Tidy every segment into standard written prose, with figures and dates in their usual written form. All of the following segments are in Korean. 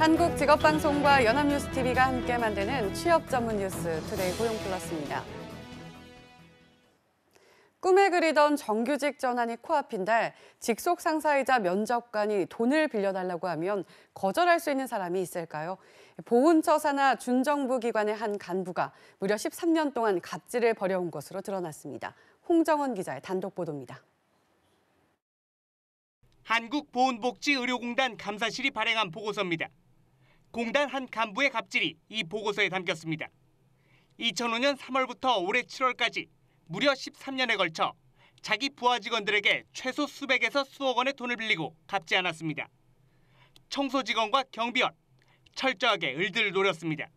한국직업방송과 연합뉴스TV가 함께 만드는 취업 전문 뉴스 투데이 고용플러스입니다. 꿈에 그리던 정규직 전환이 코앞인데 직속 상사이자 면접관이 돈을 빌려달라고 하면 거절할 수 있는 사람이 있을까요? 보훈처 산하 준정부 기관의 한 간부가 무려 13년 동안 갑질을 벌여온 것으로 드러났습니다. 홍정원 기자의 단독 보도입니다. 한국보훈복지의료공단 감사실이 발행한 보고서입니다. 공단 한 간부의 갑질이 이 보고서에 담겼습니다. 2005년 3월부터 올해 7월까지 무려 13년에 걸쳐 자기 부하 직원들에게 최소 수백에서 수억 원의 돈을 빌리고 갚지 않았습니다. 청소 직원과 경비원, 철저하게 을들을 노렸습니다.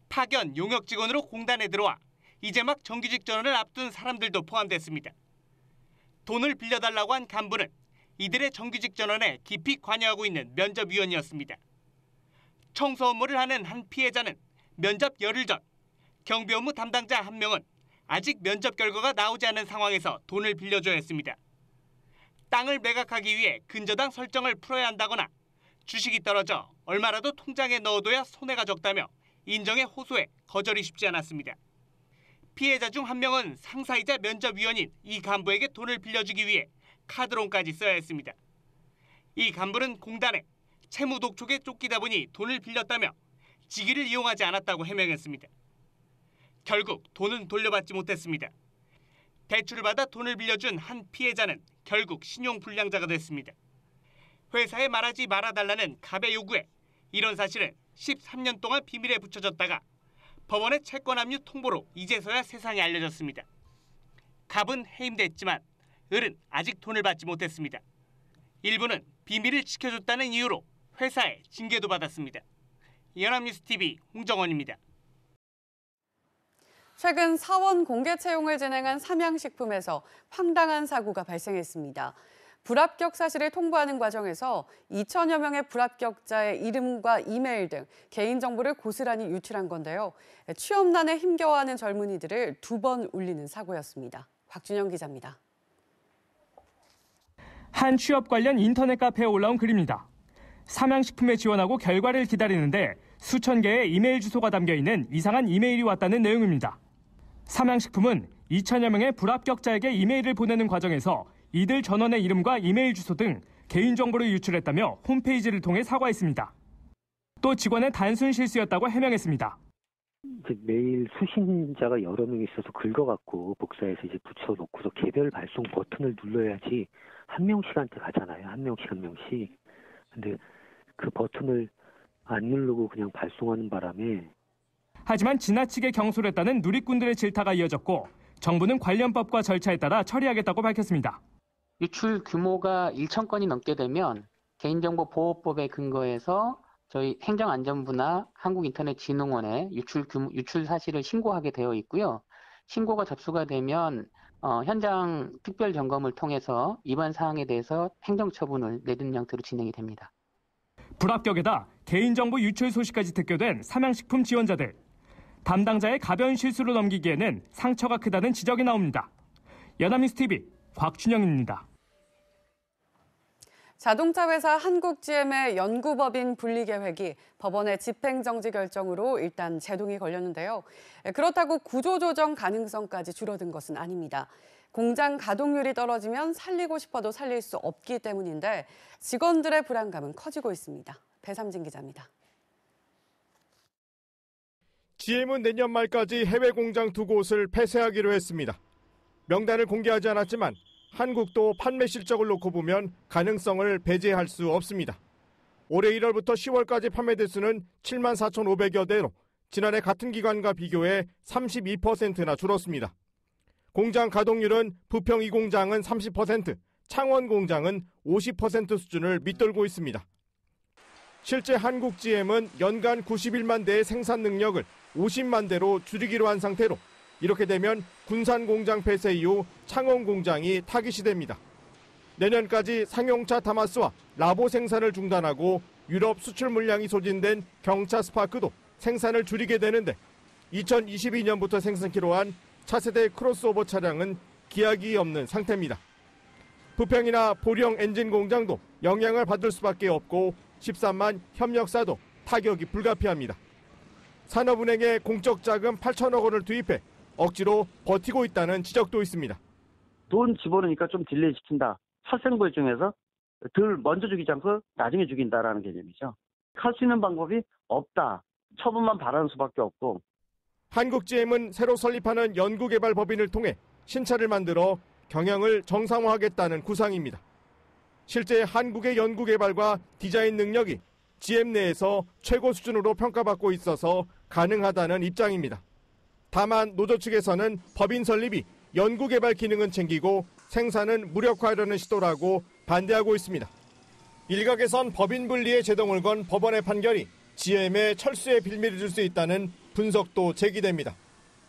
파견, 용역 직원으로 공단에 들어와 이제 막 정규직 전환을 앞둔 사람들도 포함됐습니다. 돈을 빌려달라고 한 간부는 이들의 정규직 전환에 깊이 관여하고 있는 면접위원이었습니다. 청소 업무를 하는 한 피해자는 면접 열흘 전 경비 업무 담당자 한 명은 아직 면접 결과가 나오지 않은 상황에서 돈을 빌려줘야 했습니다. 땅을 매각하기 위해 근저당 설정을 풀어야 한다거나 주식이 떨어져 얼마라도 통장에 넣어둬야 손해가 적다며 인정에 호소해 거절이 쉽지 않았습니다. 피해자 중 한 명은 상사이자 면접위원인 이 간부에게 돈을 빌려주기 위해 카드론까지 써야 했습니다. 이 간부는 공단에 채무 독촉에 쫓기다 보니 돈을 빌렸다며 직위를 이용하지 않았다고 해명했습니다. 결국 돈은 돌려받지 못했습니다. 대출을 받아 돈을 빌려준 한 피해자는 결국 신용불량자가 됐습니다. 회사에 말하지 말아달라는 갑의 요구에 이런 사실은 13년 동안 비밀에 붙여졌다가 법원의 채권 압류 통보로 이제서야 세상에 알려졌습니다. 갑은 해임됐지만 을은 아직 돈을 받지 못했습니다. 일부는 비밀을 지켜줬다는 이유로 회사에 징계도 받았습니다. 연합뉴스TV 홍정원입니다. 최근 사원 공개 채용을 진행한 삼양식품에서 황당한 사고가 발생했습니다. 불합격 사실을 통보하는 과정에서 2천여 명의 불합격자의 이름과 이메일 등 개인정보를 고스란히 유출한 건데요. 취업난에 힘겨워하는 젊은이들을 2번 울리는 사고였습니다. 곽준영 기자입니다. 한 취업 관련 인터넷 카페에 올라온 글입니다. 삼양식품에 지원하고 결과를 기다리는데 수천 개의 이메일 주소가 담겨있는 이상한 이메일이 왔다는 내용입니다. 삼양식품은 2천여 명의 불합격자에게 이메일을 보내는 과정에서 이들 전원의 이름과 이메일 주소 등 개인정보를 유출했다며 홈페이지를 통해 사과했습니다. 또 직원의 단순 실수였다고 해명했습니다. 메일 수신자가 여러 명 있어서 긁어갖고 복사해서 이제 붙여놓고서 개별 발송 버튼을 눌러야지 한 명씩한테 가잖아요. 한 명씩. 근데 그 버튼을 안 누르고 그냥 발송하는 바람에. 하지만 지나치게 경솔했다는 누리꾼들의 질타가 이어졌고 정부는 관련 법과 절차에 따라 처리하겠다고 밝혔습니다. 유출 규모가 1천 건이 넘게 되면 개인정보보호법에 근거해서 저희 행정안전부나 한국인터넷진흥원에 유출 사실을 신고하게 되어 있고요. 신고가 접수가 되면 현장 특별 점검을 통해서 위반 사항에 대해서 행정처분을 내리는 형태로 진행이 됩니다. 불합격에다 개인정보 유출 소식까지 특교된 삼양식품 지원자들. 담당자의 가벼운 실수로 넘기기에는 상처가 크다는 지적이 나옵니다. 연합뉴스TV 곽준영입니다. 자동차 회사 한국GM의 연구법인 분리 계획이 법원의 집행정지 결정으로 일단 제동이 걸렸는데요. 그렇다고 구조조정 가능성까지 줄어든 것은 아닙니다. 공장 가동률이 떨어지면 살리고 싶어도 살릴 수 없기 때문인데 직원들의 불안감은 커지고 있습니다. 배삼진 기자입니다. GM은 내년 말까지 해외 공장 2곳을 폐쇄하기로 했습니다. 명단을 공개하지 않았지만 한국도 판매 실적을 놓고 보면 가능성을 배제할 수 없습니다. 올해 1월부터 10월까지 판매 대수는 74,500여 대로 지난해 같은 기간과 비교해 32%나 줄었습니다. 공장 가동률은 부평 2공장은 30%, 창원 공장은 50% 수준을 밑돌고 있습니다. 실제 한국 GM은 연간 91만 대의 생산 능력을 50만 대로 줄이기로 한 상태로 이렇게 되면 군산 공장 폐쇄 이후 창원 공장이 타깃이 됩니다. 내년까지 상용차 다마스와 라보 생산을 중단하고 유럽 수출 물량이 소진된 경차 스파크도 생산을 줄이게 되는데 2022년부터 생산키로 한 차세대 크로스오버 차량은 기약이 없는 상태입니다. 부평이나 보령 엔진 공장도 영향을 받을 수밖에 없고 13만 협력사도 타격이 불가피합니다. 산업은행에 공적 자금 8천억 원을 투입해 억지로 버티고 있다는 지적도 있습니다. 돈 집어넣으니까 좀 딜레이 시킨다. 살생부에 중에서 덜 먼저 죽이지 않고 나중에 죽인다라는 개념이죠. 할 수 있는 방법이 없다. 처분만 바라는 수밖에 없고. 한국GM은 새로 설립하는 연구개발법인을 통해 신차를 만들어 경영을 정상화하겠다는 구상입니다. 실제 한국의 연구개발과 디자인 능력이 GM 내에서 최고 수준으로 평가받고 있어서 가능하다는 입장입니다. 다만 노조 측에서는 법인 설립이 연구개발 기능은 챙기고 생산은 무력화하려는 시도라고 반대하고 있습니다. 일각에선 법인 분리에 제동을 건 법원의 판결이 GM의 철수의 빌미를 줄 수 있다는 분석도 제기됩니다.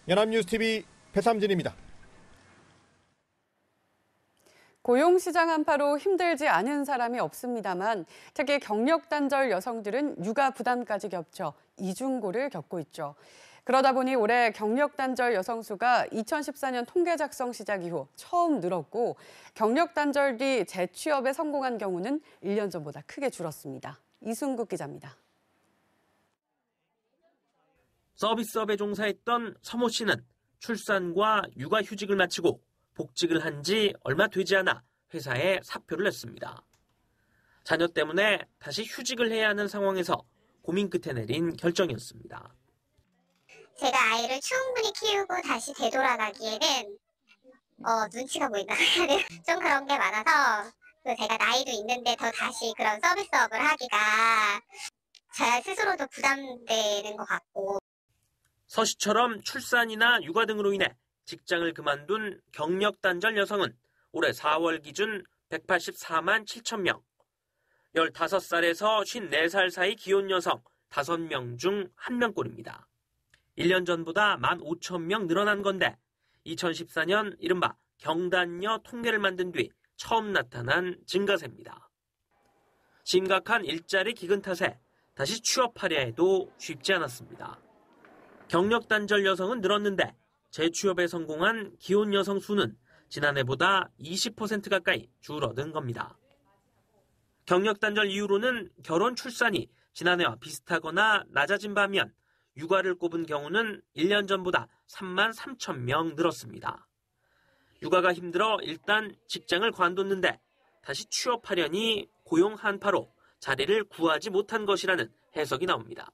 연합뉴스TV 배삼진입니다. 고용시장 한파로 힘들지 않은 사람이 없습니다만 특히 경력 단절 여성들은 육아 부담까지 겹쳐 이중고를 겪고 있죠. 그러다 보니 올해 경력 단절 여성 수가 2014년 통계 작성 시작 이후 처음 늘었고 경력 단절 뒤 재취업에 성공한 경우는 1년 전보다 크게 줄었습니다. 이순국 기자입니다. 서비스업에 종사했던 서모 씨는 출산과 육아휴직을 마치고 복직을 한 지 얼마 되지 않아 회사에 사표를 냈습니다. 자녀 때문에 다시 휴직을 해야 하는 상황에서 고민 끝에 내린 결정이었습니다. 제가 아이를 충분히 키우고 다시 되돌아가기에는 눈치가 보인다. 좀 그런 게 많아서 제가 나이도 있는데 더 다시 그런 서비스업을 하기가 제 스스로도 부담되는 것 같고. 서 씨처럼 출산이나 육아 등으로 인해 직장을 그만둔 경력 단절 여성은 올해 4월 기준 184만 7천 명, 15살에서 54살 사이 기혼 여성 5명 중 1명꼴입니다. 1년 전보다 15,000명 늘어난 건데 2014년 이른바 경단녀 통계를 만든 뒤 처음 나타난 증가세입니다. 심각한 일자리 기근 탓에 다시 취업하려 해도 쉽지 않았습니다. 경력 단절 여성은 늘었는데 재취업에 성공한 기혼 여성 수는 지난해보다 20% 가까이 줄어든 겁니다. 경력 단절 이유로는 결혼 출산이 지난해와 비슷하거나 낮아진 반면 육아를 꼽은 경우는 1년 전보다 3만 3천 명 늘었습니다. 육아가 힘들어 일단 직장을 관뒀는데 다시 취업하려니 고용 한파로 자리를 구하지 못한 것이라는 해석이 나옵니다.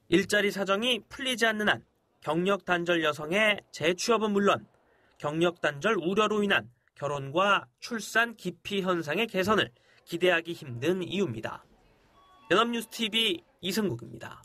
일자리 사정이 풀리지 않는 한 경력 단절 여성의 재취업은 물론 경력 단절 우려로 인한 결혼과 출산 기피 현상의 개선을 기대하기 힘든 이유입니다. 연합뉴스TV 이승국입니다.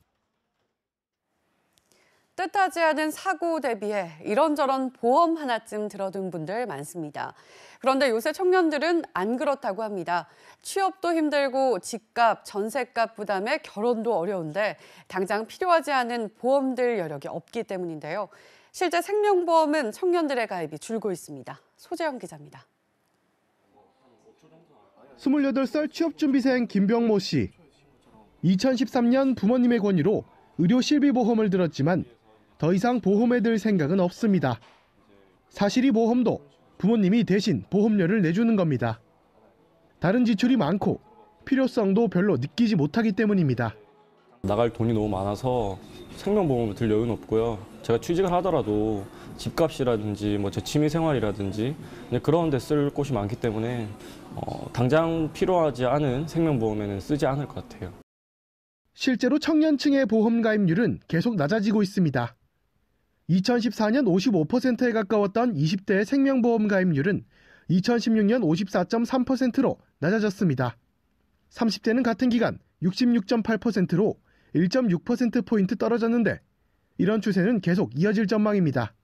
뜻하지 않은 사고 대비해 이런저런 보험 하나쯤 들어둔 분들 많습니다. 그런데 요새 청년들은 안 그렇다고 합니다. 취업도 힘들고 집값, 전셋값 부담에 결혼도 어려운데 당장 필요하지 않은 보험들 여력이 없기 때문인데요. 실제 생명보험은 청년들의 가입이 줄고 있습니다. 소재영 기자입니다. 28살 취업준비생 김병모 씨. 2013년 부모님의 권유로 의료 실비보험을 들었지만 더 이상 보험에 들 생각은 없습니다. 사실 이 보험도 부모님이 대신 보험료를 내주는 겁니다. 다른 지출이 많고 필요성도 별로 느끼지 못하기 때문입니다. 나갈 돈이 너무 많아서 생명보험을 들 여유는 없고요. 제가 취직을 하더라도 집값이라든지 제 취미생활이라든지 그런 데 쓸 곳이 많기 때문에 당장 필요하지 않은 생명보험에는 쓰지 않을 것 같아요. 실제로 청년층의 보험 가입률은 계속 낮아지고 있습니다. 2014년 55%에 가까웠던 20대의 생명보험 가입률은 2016년 54.3%로 낮아졌습니다. 30대는 같은 기간 66.8%로 1.6%포인트 떨어졌는데 이런 추세는 계속 이어질 전망입니다.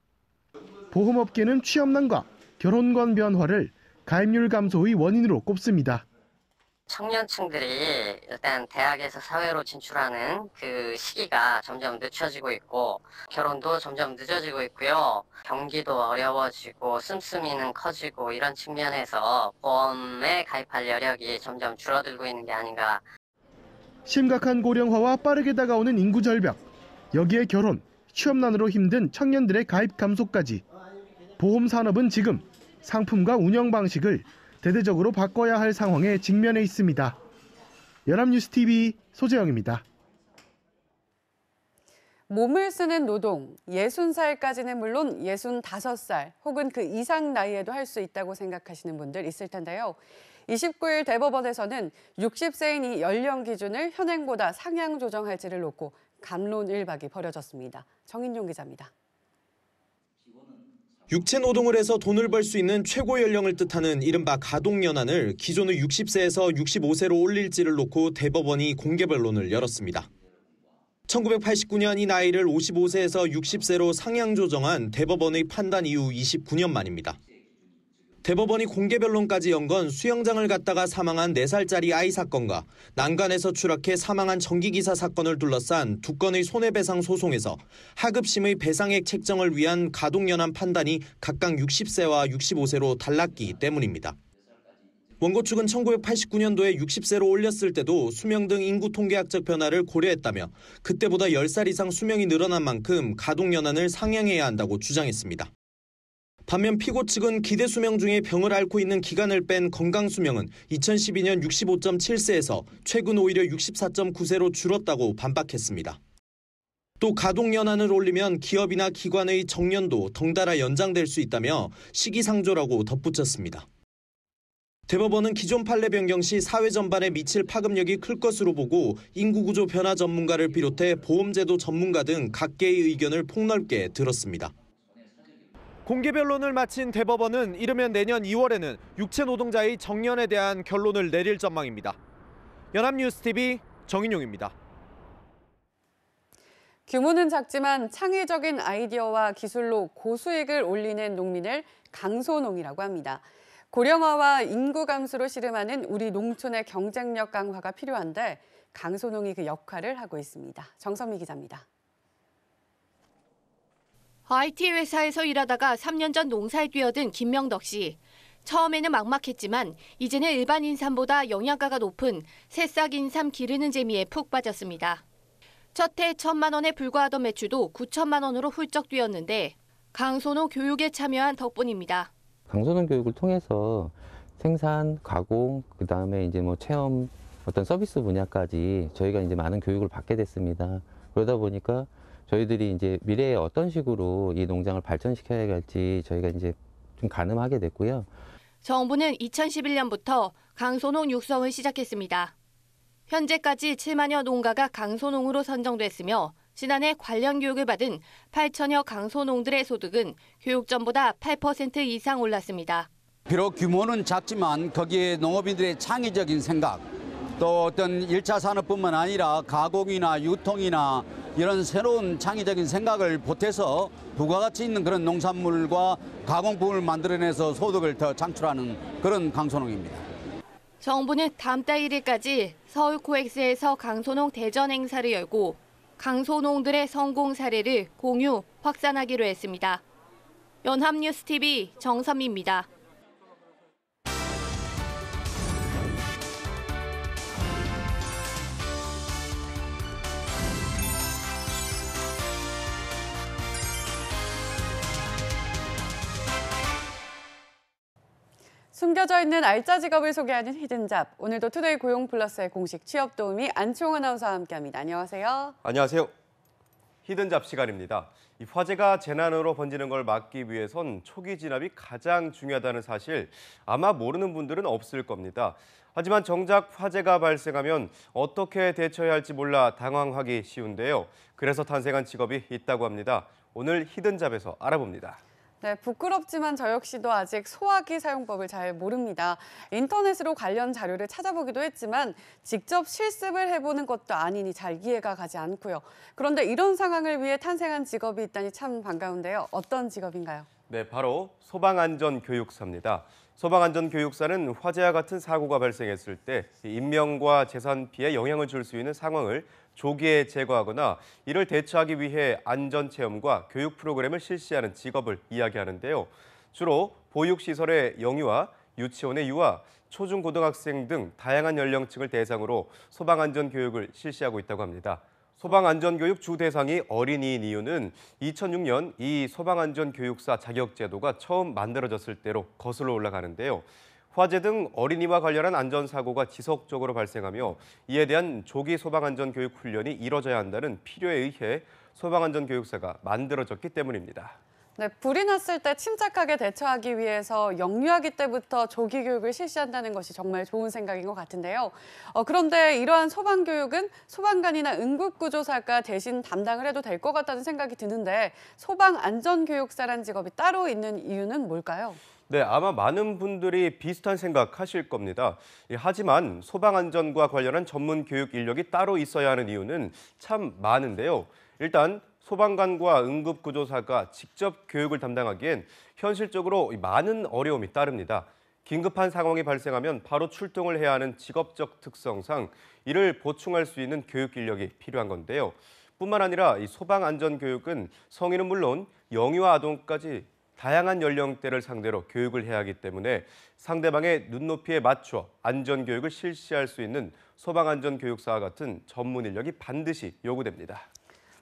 보험업계는 취업난과 결혼관 변화를 가입률 감소의 원인으로 꼽습니다. 청년층들이 일단 대학에서 사회로 진출하는 그 시기가 점점 늦춰지고 있고 결혼도 점점 늦어지고 있고요. 경기도 어려워지고 씀씀이는 커지고 이런 측면에서 보험에 가입할 여력이 점점 줄어들고 있는 게 아닌가. 심각한 고령화와 빠르게 다가오는 인구 절벽, 여기에 결혼, 취업난으로 힘든 청년들의 가입 감소까지 보험 산업은 지금 상품과 운영 방식을 대대적으로 바꿔야 할 상황에 직면해 있습니다. 연합뉴스TV 소재영입니다. 몸을 쓰는 노동, 60살까지는 물론 65살 혹은 그 이상 나이에도 할 수 있다고 생각하시는 분들 있을 텐데요. 29일 대법원에서는 60세인 이 연령 기준을 현행보다 상향 조정할지를 놓고 갑론을박이 벌어졌습니다. 정인용 기자입니다. 육체 노동을 해서 돈을 벌 수 있는 최고 연령을 뜻하는 이른바 가동연한을 기존의 60세에서 65세로 올릴지를 놓고 대법원이 공개 변론을 열었습니다. 1989년 이 나이를 55세에서 60세로 상향 조정한 대법원의 판단 이후 29년 만입니다. 대법원이 공개 변론까지 연 건 수영장을 갔다가 사망한 4살짜리 아이 사건과 난간에서 추락해 사망한 전기기사 사건을 둘러싼 두 건의 손해배상 소송에서 하급심의 배상액 책정을 위한 가동연한 판단이 각각 60세와 65세로 달랐기 때문입니다. 원고 측은 1989년도에 60세로 올렸을 때도 수명 등 인구 통계학적 변화를 고려했다며 그때보다 10살 이상 수명이 늘어난 만큼 가동연한을 상향해야 한다고 주장했습니다. 반면 피고 측은 기대 수명 중에 병을 앓고 있는 기간을 뺀 건강 수명은 2012년 65.7세에서 최근 오히려 64.9세로 줄었다고 반박했습니다. 또 가동연한을 올리면 기업이나 기관의 정년도 덩달아 연장될 수 있다며 시기상조라고 덧붙였습니다. 대법원은 기존 판례 변경 시 사회 전반에 미칠 파급력이 클 것으로 보고 인구구조 변화 전문가를 비롯해 보험제도 전문가 등 각계의 의견을 폭넓게 들었습니다. 공개 변론을 마친 대법원은 이르면 내년 2월에는 육체 노동자의 정년에 대한 결론을 내릴 전망입니다. 연합뉴스TV 정인용입니다. 규모는 작지만 창의적인 아이디어와 기술로 고수익을 올리는 농민을 강소농이라고 합니다. 고령화와 인구 감소로 씨름하는 우리 농촌의 경쟁력 강화가 필요한데 강소농이 그 역할을 하고 있습니다. 정선미 기자입니다. IT 회사에서 일하다가 3년 전 농사에 뛰어든 김명덕 씨. 처음에는 막막했지만 이제는 일반 인삼보다 영양가가 높은 새싹 인삼 기르는 재미에 푹 빠졌습니다. 첫 해 1,000만 원에 불과하던 매출도 9천만 원으로 훌쩍 뛰었는데 강소농 교육에 참여한 덕분입니다. 강소농 교육을 통해서 생산, 가공, 그다음에 이제 체험, 어떤 서비스 분야까지 저희가 이제 많은 교육을 받게 됐습니다. 그러다 보니까 저희들이 이제 미래에 어떤 식으로 이 농장을 발전시켜야 할지 저희가 이제 좀 가늠하게 됐고요. 정부는 2011년부터 강소농 육성을 시작했습니다. 현재까지 7만여 농가가 강소농으로 선정됐으며 지난해 관련 교육을 받은 8천여 강소농들의 소득은 교육 전보다 8% 이상 올랐습니다. 비록 규모는 작지만 거기에 농업인들의 창의적인 생각, 또 어떤 1차 산업뿐만 아니라 가공이나 유통이나 이런 새로운 창의적인 생각을 보태서 부가가치 있는 그런 농산물과 가공품을 만들어내서 소득을 더 창출하는 그런 강소농입니다. 정부는 다음 달 1일까지 서울 코엑스에서 강소농 대전 행사를 열고 강소농들의 성공 사례를 공유, 확산하기로 했습니다. 연합뉴스TV 정선미입니다. 숨겨져 있는 알짜 직업을 소개하는 히든잡. 오늘도 투데이 고용플러스의 공식 취업 도우미 안치홍 아나운서와 함께합니다. 안녕하세요. 안녕하세요. 히든잡 시간입니다. 이 화재가 재난으로 번지는 걸 막기 위해선 초기 진압이 가장 중요하다는 사실 아마 모르는 분들은 없을 겁니다. 하지만 정작 화재가 발생하면 어떻게 대처해야 할지 몰라 당황하기 쉬운데요. 그래서 탄생한 직업이 있다고 합니다. 오늘 히든잡에서 알아봅니다. 네, 부끄럽지만 저 역시도 아직 소화기 사용법을 잘 모릅니다. 인터넷으로 관련 자료를 찾아보기도 했지만 직접 실습을 해보는 것도 아니니 잘 이해가 가지 않고요. 그런데 이런 상황을 위해 탄생한 직업이 있다니 참 반가운데요. 어떤 직업인가요? 네, 바로 소방안전교육사입니다. 소방안전교육사는 화재와 같은 사고가 발생했을 때 인명과 재산 피해에 영향을 줄 수 있는 상황을 조기에 제거하거나 이를 대처하기 위해 안전체험과 교육 프로그램을 실시하는 직업을 이야기하는데요. 주로 보육시설의 영유아, 유치원의 유아, 초중고등학생 등 다양한 연령층을 대상으로 소방안전교육을 실시하고 있다고 합니다. 소방안전교육 주 대상이 어린이인 이유는 2006년 이 소방안전교육사 자격제도가 처음 만들어졌을 때로 거슬러 올라가는데요. 화재 등 어린이와 관련한 안전사고가 지속적으로 발생하며 이에 대한 조기 소방안전교육 훈련이 이뤄져야 한다는 필요에 의해 소방안전교육사가 만들어졌기 때문입니다. 네, 불이 났을 때 침착하게 대처하기 위해서 영유아기 때부터 조기 교육을 실시한다는 것이 정말 좋은 생각인 것 같은데요. 그런데 이러한 소방 교육은 소방관이나 응급구조사가 대신 담당을 해도 될 것 같다는 생각이 드는데 소방안전교육사란 직업이 따로 있는 이유는 뭘까요? 네, 아마 많은 분들이 비슷한 생각하실 겁니다. 하지만 소방안전과 관련한 전문 교육 인력이 따로 있어야 하는 이유는 참 많은데요. 일단 소방관과 응급구조사가 직접 교육을 담당하기엔 현실적으로 많은 어려움이 따릅니다. 긴급한 상황이 발생하면 바로 출동을 해야 하는 직업적 특성상 이를 보충할 수 있는 교육 인력이 필요한 건데요. 뿐만 아니라 이 소방안전교육은 성인은 물론 영유아 아동까지 다양한 연령대를 상대로 교육을 해야 하기 때문에 상대방의 눈높이에 맞춰 안전교육을 실시할 수 있는 소방안전교육사와 같은 전문 인력이 반드시 요구됩니다.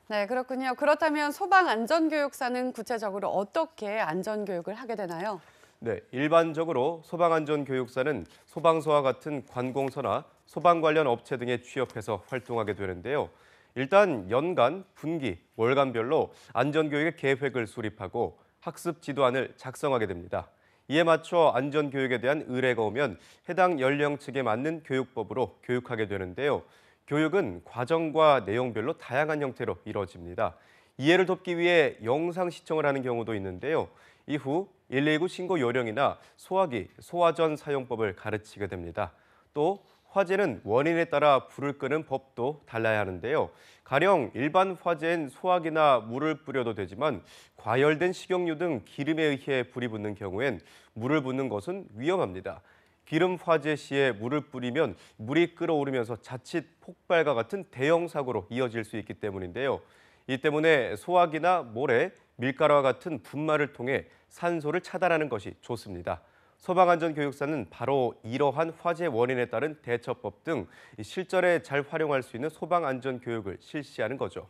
네, 그렇군요. 그렇다면 소방안전교육사는 구체적으로 어떻게 안전교육을 하게 되나요? 네, 일반적으로 소방안전교육사는 소방서와 같은 관공서나 소방 관련 업체 등에 취업해서 활동하게 되는데요. 일단 연간, 분기, 월간별로 안전교육의 계획을 수립하고 학습 지도안을 작성하게 됩니다. 이에 맞춰 안전교육에 대한 의뢰가 오면 해당 연령층에 맞는 교육법으로 교육하게 되는데요. 교육은 과정과 내용별로 다양한 형태로 이루어집니다. 이해를 돕기 위해 영상 시청을 하는 경우도 있는데요. 이후 119 신고 요령이나 소화기, 소화전 사용법을 가르치게 됩니다. 또 화재는 원인에 따라 불을 끄는 법도 달라야 하는데요. 가령 일반 화재엔 소화기나 물을 뿌려도 되지만 과열된 식용유 등 기름에 의해 불이 붙는 경우엔 물을 붓는 것은 위험합니다. 기름 화재 시에 물을 뿌리면 물이 끓어오르면서 자칫 폭발과 같은 대형 사고로 이어질 수 있기 때문인데요. 이 때문에 소화기나 모래, 밀가루와 같은 분말을 통해 산소를 차단하는 것이 좋습니다. 소방안전교육사는 바로 이러한 화재 원인에 따른 대처법 등 실전에 잘 활용할 수 있는 소방안전교육을 실시하는 거죠.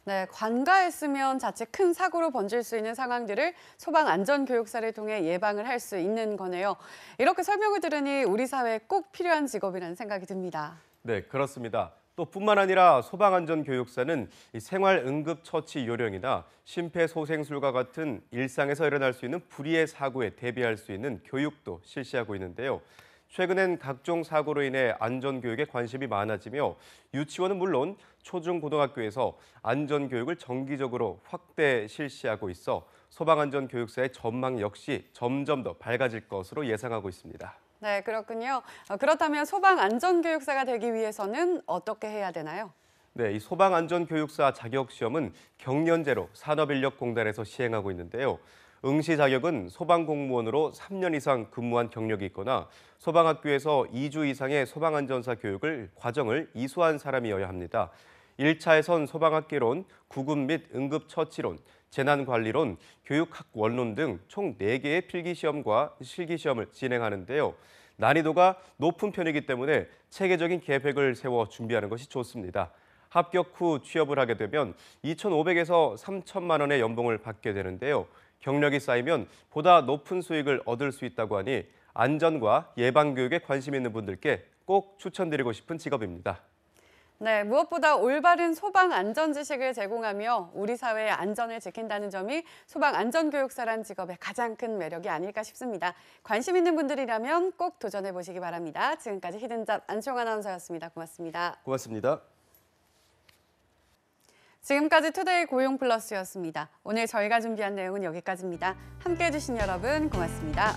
네, 관가했으면 자칫 큰 사고로 번질 수 있는 상황들을 소방안전교육사를 통해 예방을 할 수 있는 거네요. 이렇게 설명을 들으니 우리 사회에 꼭 필요한 직업이라는 생각이 듭니다. 네, 그렇습니다. 또 뿐만 아니라 소방안전교육사는 생활응급처치 요령이나 심폐소생술과 같은 일상에서 일어날 수 있는 불의의 사고에 대비할 수 있는 교육도 실시하고 있는데요. 최근엔 각종 사고로 인해 안전교육에 관심이 많아지며 유치원은 물론 초중고등학교에서 안전교육을 정기적으로 확대 실시하고 있어 소방안전교육사의 전망 역시 점점 더 밝아질 것으로 예상하고 있습니다. 네, 그렇군요. 그렇다면 소방안전교육사가 되기 위해서는 어떻게 해야 되나요? 네, 이 소방안전교육사 자격시험은 경연제로 산업인력공단에서 시행하고 있는데요. 응시 자격은 소방공무원으로 3년 이상 근무한 경력이 있거나 소방학교에서 2주 이상의 소방안전사 교육을 과정을 이수한 사람이어야 합니다. 1차에선 소방학개론, 구급 및 응급처치론, 재난관리론, 교육학 원론 등 총 4개의 필기시험과 실기시험을 진행하는데요. 난이도가 높은 편이기 때문에 체계적인 계획을 세워 준비하는 것이 좋습니다. 합격 후 취업을 하게 되면 2,500에서 3천만 원의 연봉을 받게 되는데요. 경력이 쌓이면 보다 높은 수익을 얻을 수 있다고 하니 안전과 예방교육에 관심 있는 분들께 꼭 추천드리고 싶은 직업입니다. 네, 무엇보다 올바른 소방 안전 지식을 제공하며 우리 사회의 안전을 지킨다는 점이 소방 안전교육사란 직업의 가장 큰 매력이 아닐까 싶습니다. 관심 있는 분들이라면 꼭 도전해 보시기 바랍니다. 지금까지 히든잡 안치홍 아나운서였습니다. 고맙습니다. 고맙습니다. 지금까지 투데이 고용 플러스였습니다. 오늘 저희가 준비한 내용은 여기까지입니다. 함께해 주신 여러분 고맙습니다.